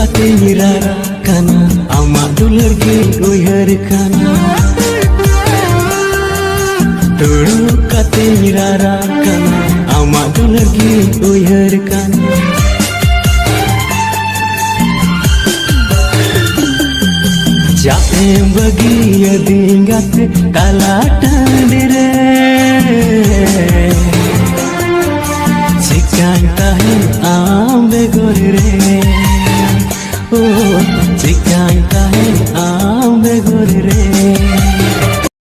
kateng rara kana ama dular ge uyhar kana Tudu kateng rara kana ama dular ge uyhar kana Jaem bagi adingat kala tandire Cikan tahin ambe gorre Oh cikan tahin ambe gorre